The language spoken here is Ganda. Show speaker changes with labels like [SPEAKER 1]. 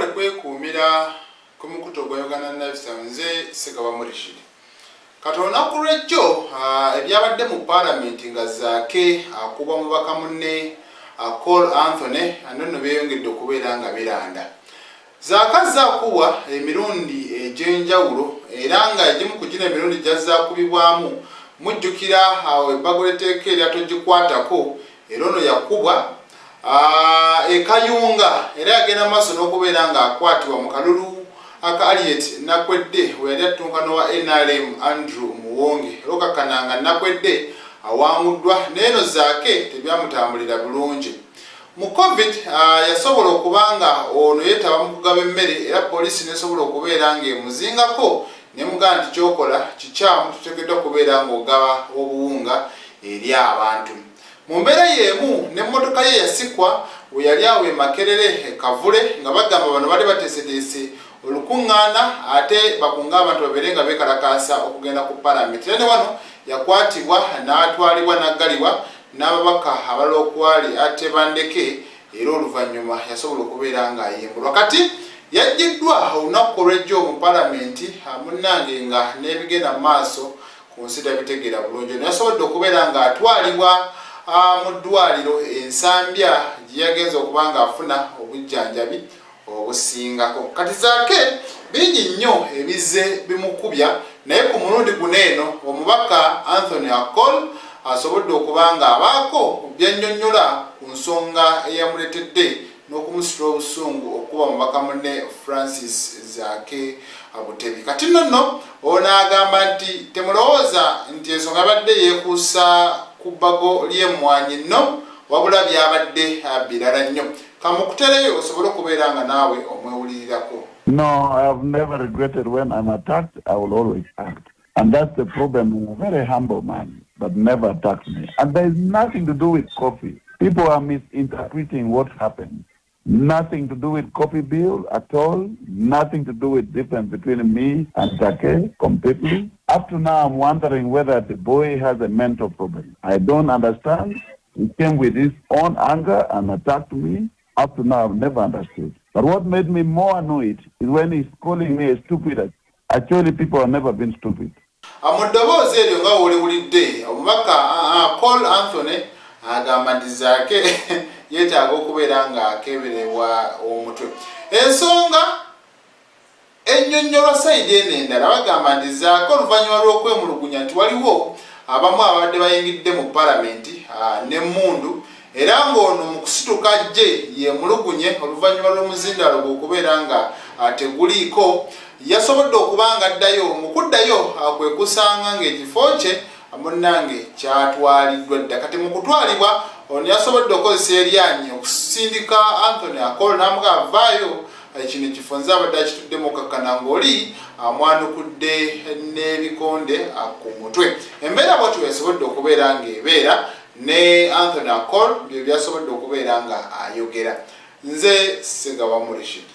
[SPEAKER 1] mwewale kwekuumira ku mukuto gwa Uganda Lifestyle nze Segaba Murishid. Olunaku lw'ejjo ebyabadde mu Parliament nga Zaake akuba Omubaka munne Hon Anthony nno beeyongedde okubeera nga biranda. Zaake akubwa emirundi egy'enjawulo era nga egimu ku gino emirundi gy'azaakubibwamu mujjukira ebbago l'etteeka eryatogikwatako era ono yakubwa ekayunga era yagenda maaso n'okubeera nga akwatibwa mu kalulu aka Aliet Nakwedde we yali attunkano wa NRM Andrew Muwonge lokakananga Nakwedde awanguddwa n'eno Zaake tebyamutambulira bulungi. Mu COVID yasobola okubanga ono yeetaba mu kugaba emmere era poliisi nesobola okubeera ng'emuzingako nemugaa nti kyokola kikyamu tuteekeddwa okubeera ng'ogaba obuwunga eri abantu. Mu mbeera y'emu n'emmotoka ye yasikwa we yali awo e Makerere Kavule nga bagamba bano bali bateeseteese olukuŋŋaana ate bakunga abantu babeere nga beekalakaasa okugenda ku Parliament. Era ne wano yakwatibwa n'atwalibwa n'aggalibwa n'ababaka abalala okwali ate bandeke era oluvannyuma yasobola okubeera nga ayimbulwa. Kati yajjiddwa olunaku olw'ejjo mu Parliament munnange nga n'ebigenda mu maaso ku nsi tabitegeera bulungi. Yasobodde okubeera nga atwalibwa mu ddwaliro ensambya gye yagenza okuba nga afuna obujjanjabi obusingako. Kati Zaake bingi nnyo ebize bimukubya naye ku mulundi guno eno Omubaka Anthony Hon asobodde okuba nga abaako byannyonnyola ku nsonga eyamuleetedde n'okumusitula obusungu okuba Omubaka munne Francis Zaake Butebi. Kati nno ono agamba nti temulowooza nti ensonga yabadde yeekuusa ku bbago ly'emmwanyi nno wabula byabadde birala nnyo. Kamukutereyo osobole okubeera nga naawe omwewulirirako.
[SPEAKER 2] No, I have never regretted when I'm attacked. I will always act. And that's the problem. I'm a very humble man, but never attacked me. And there is nothing to do with coffee. People are misinterpreting what happened. Nothing to do with coffee bill at all. Nothing to do with difference between me and Zaake completely. Up to now, I'm wondering whether the boy has a mental problem. I don't understand. He came with his own anger and attacked me. Up to now, I've never understood. But what made me more annoyed is when he's calling me a stupid. Actually, people have never been stupid.
[SPEAKER 1] Amuddoboozi eryo nga woliwulidde Omubaka Hon Anthony agamba nti Zaake yeetaaga okubeera nga akeberebwa omutwe. Ensonga ennyonnyolwa sayidi eno endala bagamba nti Zaake oluvannyuma lw'okwemulugunya nti waliwo abamu abadde bayingidde mu Parliament n'emmundu era ng'ono mu kusituka gye yemulugunye oluvannyuma lw'omuzindaalo gwe okubeera nga teguliiko yasobodde okuba nga addayo mu kuddayo kwe kusanga ng'ekifo kye munnange kyatwaliddwa dda. Kati mu kutwalibwa ono yasobodde okukozesa eryanyi okusindika Anthony Hon n'amuga avaayo kino ekifo nze abadde akituddemu okakkana ng'oli amwanukudde n'ebikonde ku mutwe. Embeera bw'atyo yasobodde okubeera ng'ebeera ne Anthony Hon bye byasobodde okubeera nga ayogera. Nze Segaba Murishid.